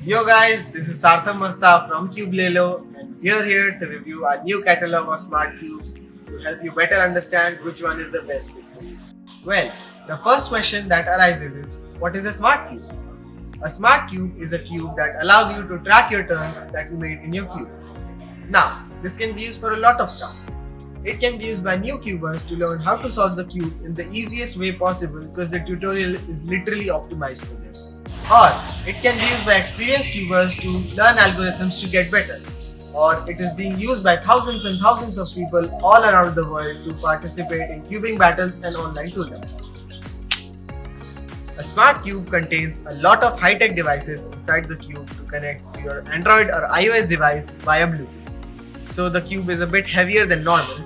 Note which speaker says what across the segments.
Speaker 1: Yo guys, this is Sarthak Masta from Cubelelo and we are here to review our new catalog of smart cubes to help you better understand which one is the best fit for you. Well, the first question that arises is, what is a smart cube? A smart cube is a cube that allows you to track your turns that you made in your cube. Now, this can be used for a lot of stuff. It can be used by new cubers to learn how to solve the cube in the easiest way possible because the tutorial is literally optimized for them. Or it can be used by experienced cubers to learn algorithms to get better. Or it is being used by thousands and thousands of people all around the world to participate in cubing battles and online tournaments. A smart cube contains a lot of high-tech devices inside the cube to connect to your Android or iOS device via Bluetooth. So the cube is a bit heavier than normal.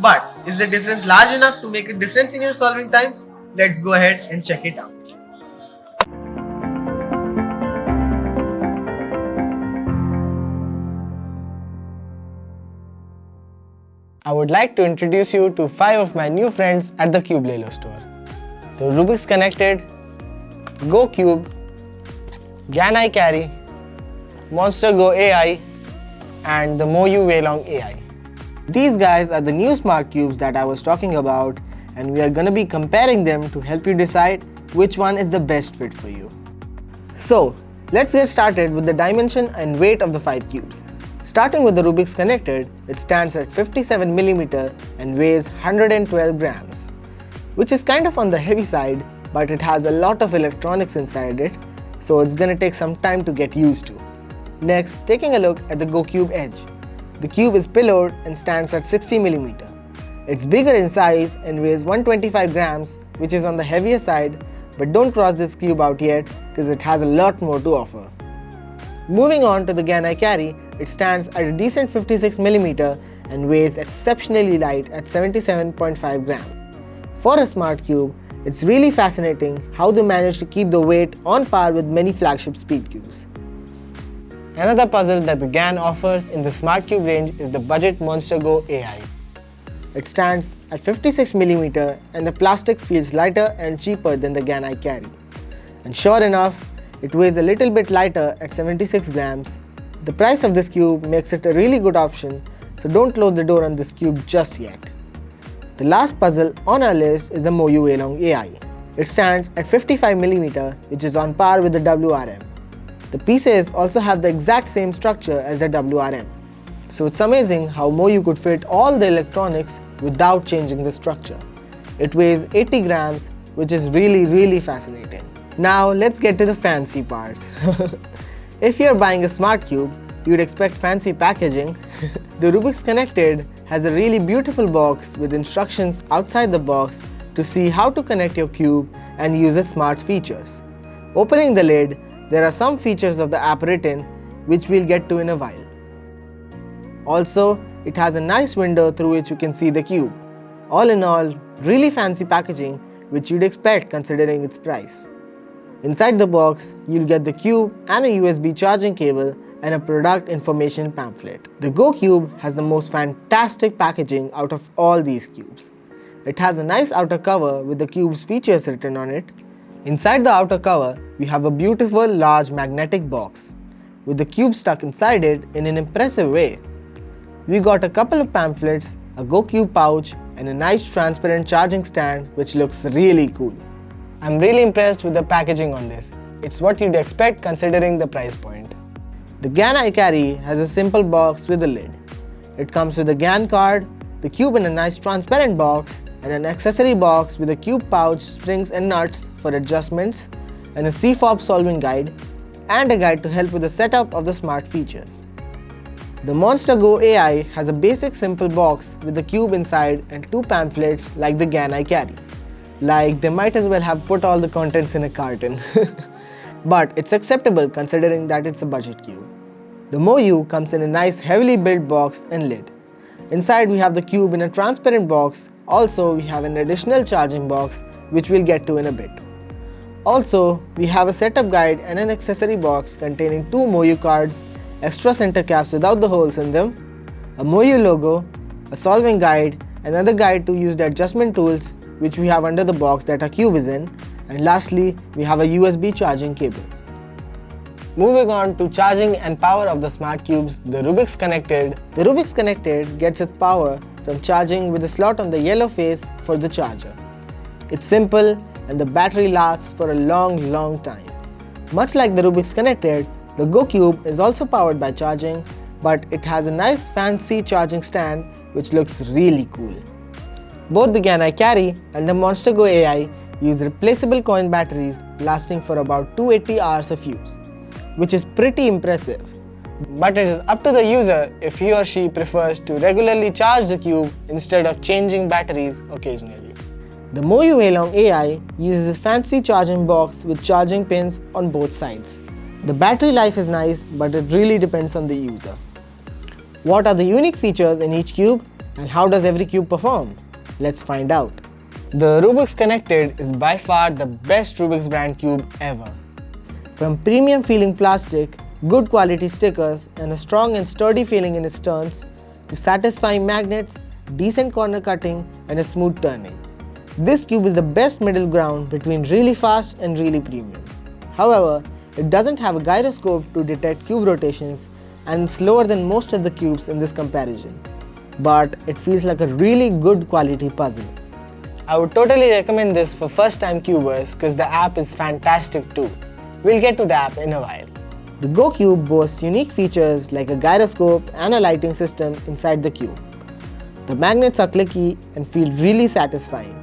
Speaker 1: But is the difference large enough to make a difference in your solving times? Let's go ahead and check it out.
Speaker 2: I would like to introduce you to 5 of my new friends at the Cubelelo store. The Rubik's Connected, Go Cube, Gan I Carry, Monster Go AI, and the Moyu Weilong AI. These guys are the new smart cubes that I was talking about, and we are gonna be comparing them to help you decide which one is the best fit for you. So, let's get started with the dimension and weight of the 5 cubes. Starting with the Rubik's Connected, it stands at 57mm and weighs 112 grams, which is kind of on the heavy side, but it has a lot of electronics inside it, so it's gonna take some time to get used to. Next, taking a look at the Go Cube Edge. The cube is pillowed and stands at 60mm. It's bigger in size and weighs 125 grams, which is on the heavier side, but don't cross this cube out yet because it has a lot more to offer. Moving on to the Gan I Carry, it stands at a decent 56mm and weighs exceptionally light at 77.5 grams. For a smart cube, it's really fascinating how they managed to keep the weight on par with many flagship speed cubes. Another puzzle that the Gan offers in the Smart Cube range is the budget Monster Go AI. It stands at 56mm and the plastic feels lighter and cheaper than the Gan I Carry. And sure enough, it weighs a little bit lighter at 76 grams. The price of this cube makes it a really good option, so don't close the door on this cube just yet. The last puzzle on our list is the Moyu Weilong AI. It stands at 55mm, which is on par with the WRM. The pieces also have the exact same structure as the WRM. So it's amazing how Moyu could fit all the electronics without changing the structure. It weighs 80 grams, which is really fascinating. Now let's get to the fancy parts. If you're buying a smart cube, you'd expect fancy packaging. The Rubik's Connected has a really beautiful box with instructions outside the box to see how to connect your cube and use its smart features. Opening the lid, there are some features of the app written, which we'll get to in a while. Also, it has a nice window through which you can see the cube. All in all, really fancy packaging, which you'd expect considering its price. Inside the box, you'll get the cube and a USB charging cable and a product information pamphlet. The Go Cube has the most fantastic packaging out of all these cubes. It has a nice outer cover with the cube's features written on it. Inside the outer cover, we have a beautiful large magnetic box, with the cube stuck inside it in an impressive way. We got a couple of pamphlets, a Go Cube pouch, and a nice transparent charging stand which looks really cool. I'm really impressed with the packaging on this. It's what you'd expect considering the price point. The Gan I Carry has a simple box with a lid. It comes with a Gan card, the cube in a nice transparent box, and an accessory box with a cube pouch, springs and nuts for adjustments, and a CFOB solving guide, and a guide to help with the setup of the smart features. The Monster Go AI has a basic simple box with the cube inside and 2 pamphlets like the Gan I Carry. Like they might as well have put all the contents in a carton. But it's acceptable considering that it's a budget cube. The Moyu comes in a nice heavily built box and lid. Inside we have the cube in a transparent box. Also we have an additional charging box which we'll get to in a bit. Also we have a setup guide and an accessory box containing 2 Moyu cards, extra center caps without the holes in them, a Moyu logo, a solving guide, another guide to use the adjustment tools which we have under the box that our cube is in, and lastly we have a USB charging cable. Moving on to charging and power of the smart cubes, the Rubik's Connected. The Rubik's Connected gets its power from charging with a slot on the yellow face for the charger. It's simple and the battery lasts for a long time. Much like the Rubik's Connected, the Go Cube is also powered by charging, but it has a nice fancy charging stand which looks really cool. Both the Gan I Carry and the Monster Go AI use replaceable coin batteries lasting for about 280 hours of use, which is pretty impressive. But it is up to the user if he or she prefers to regularly charge the cube instead of changing batteries occasionally. The Moyu Weilong AI uses a fancy charging box with charging pins on both sides. The battery life is nice, but it really depends on the user. What are the unique features in each cube and how does every cube perform? Let's find out. The Rubik's Connected is by far the best Rubik's brand cube ever. From premium feeling plastic, good quality stickers and a strong and sturdy feeling in its turns, to satisfying magnets, decent corner cutting and a smooth turning. This cube is the best middle ground between really fast and really premium. However, it doesn't have a gyroscope to detect cube rotations and it's slower than most of the cubes in this comparison. But it feels like a really good quality puzzle. I would totally recommend this for first time cubers because the app is fantastic too. We'll get to the app in a while. The Go Cube boasts unique features like a gyroscope and a lighting system inside the cube. The magnets are clicky and feel really satisfying.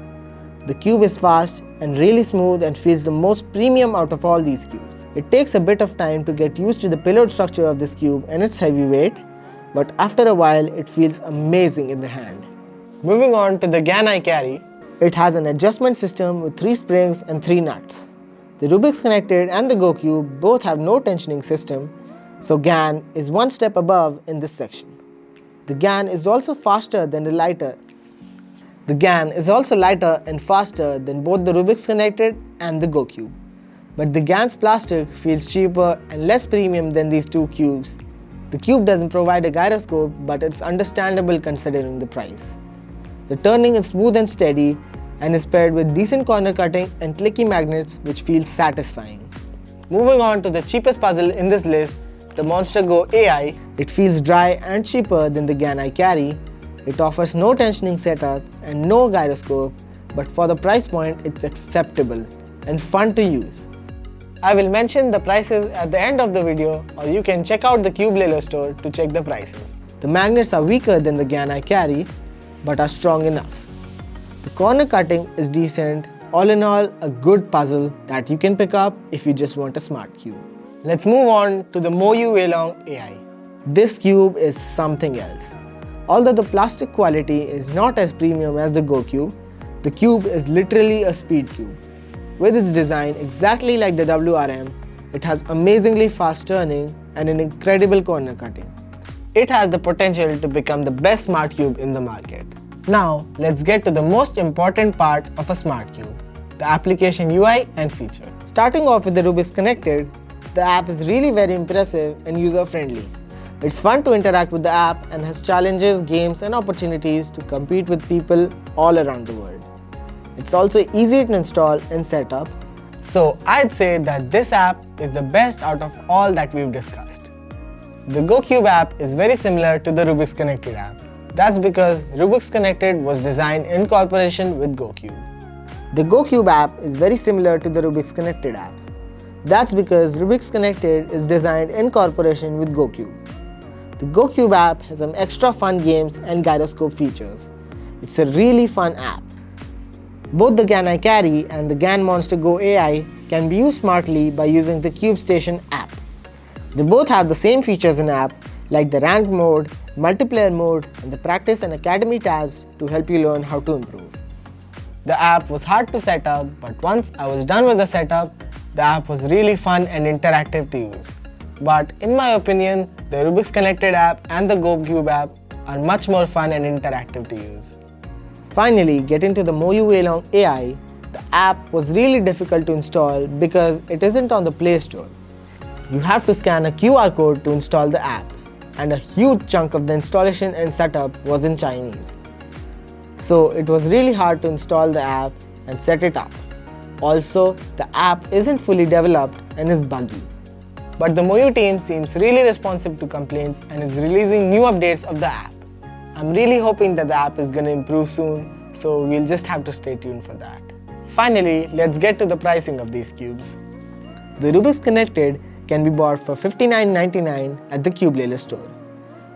Speaker 2: The cube is fast and really smooth and feels the most premium out of all these cubes. It takes a bit of time to get used to the pillowed structure of this cube and its heavy weight, but after a while it feels amazing in the hand. Moving on to the Gan I Carry. It has an adjustment system with 3 springs and 3 nuts. The Rubik's Connected and the Go Cube both have no tensioning system, so Gan is one step above in this section. The Gan is also faster than the lighter. The Gan is also lighter and faster than both the Rubik's Connected and the Go Cube. But the Gan's plastic feels cheaper and less premium than these two cubes. The cube doesn't provide a gyroscope, but it's understandable considering the price. The turning is smooth and steady and is paired with decent corner cutting and clicky magnets which feels satisfying. Moving on to the cheapest puzzle in this list, the Monster Go AI. It feels dry and cheaper than the Gan I Carry. It offers no tensioning setup and no gyroscope, but for the price point it's acceptable and fun to use. I will mention the prices at the end of the video, or you can check out the Cubelelo store to check the prices. The magnets are weaker than the Gan I Carry, but are strong enough. The corner cutting is decent. All in all, a good puzzle that you can pick up if you just want a smart cube. Let's move on to the Moyu Weilong AI. This cube is something else. Although the plastic quality is not as premium as the Go Cube, the cube is literally a speed cube. With its design exactly like the WRM, it has amazingly fast turning and an incredible corner cutting. It has the potential to become the best smart cube in the market. Now, let's get to the most important part of a smart cube, the application UI and feature. Starting off with the Rubik's Connected, the app is really very impressive and user-friendly. It's fun to interact with the app and has challenges, games and opportunities to compete with people all around the world. It's also easy to install and set up. So I'd say that this app is the best out of all that we've discussed. The Go Cube app is very similar to the Rubik's Connected app. That's because Rubik's Connected was designed in cooperation with Go Cube. The Go Cube app is very similar to the Rubik's Connected app. That's because Rubik's Connected is designed in cooperation with Go Cube. The Go Cube app has some extra fun games and gyroscope features. It's a really fun app. Both the Gan I Carry and the Gan Monster Go AI can be used smartly by using the Cube Station app. They both have the same features in app like the ranked mode, multiplayer mode and the practice and academy tabs to help you learn how to improve. The app was hard to set up, but once I was done with the setup, the app was really fun and interactive to use. But in my opinion, the Rubik's Connected app and the Go Cube app are much more fun and interactive to use. Finally, getting to the Moyu Weilong AI, the app was really difficult to install because it isn't on the Play Store. You have to scan a QR code to install the app, and a huge chunk of the installation and setup was in Chinese. So it was really hard to install the app and set it up. Also, the app isn't fully developed and is buggy. But the Moyu team seems really responsive to complaints and is releasing new updates of the app. I'm really hoping that the app is going to improve soon, so we'll just have to stay tuned for that. Finally, let's get to the pricing of these cubes. The Rubik's Connected can be bought for $59.99 at the Cubelelo store.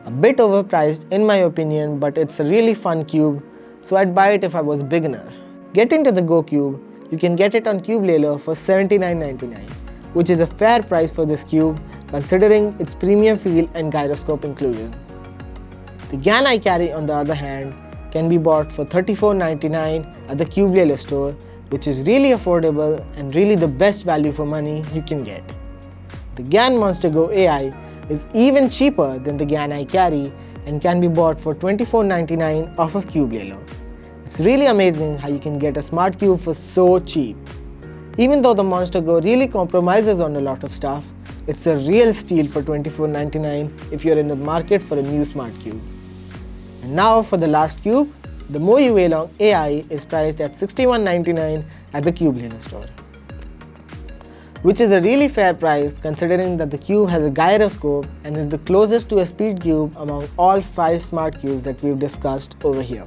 Speaker 2: A bit overpriced in my opinion, but it's a really fun cube, so I'd buy it if I was a beginner. Getting to the Go Cube, you can get it on Cubelelo for $79.99, which is a fair price for this cube considering its premium feel and gyroscope inclusion. The GAN I carry on the other hand can be bought for $34.99 at the Cubelelo store, which is really affordable and really the best value for money you can get. The GAN Monster Go AI is even cheaper than the GAN I carry and can be bought for $24.99 off of Cubelelo. It's really amazing how you can get a Smartcube for so cheap. Even though the Monster Go really compromises on a lot of stuff, it's a real steal for $24.99 if you're in the market for a new Smartcube. And now for the last cube, the Moyu Weilong AI is priced at $61.99 at the Cubelelo store, which is a really fair price considering that the cube has a gyroscope and is the closest to a speed cube among all 5 smart cubes that we've discussed over here.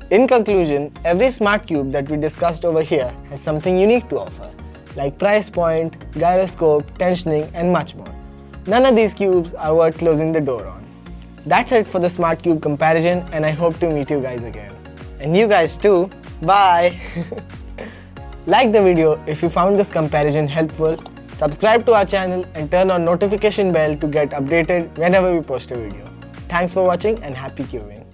Speaker 2: In conclusion, every smart cube that we discussed over here has something unique to offer, like price point, gyroscope, tensioning and much more. None of these cubes are worth closing the door on. That's it for the smart cube comparison, and I hope to meet you guys again. And you guys too. Bye! Like the video if you found this comparison helpful, subscribe to our channel and turn on notification bell to get updated whenever we post a video. Thanks for watching and happy cubing!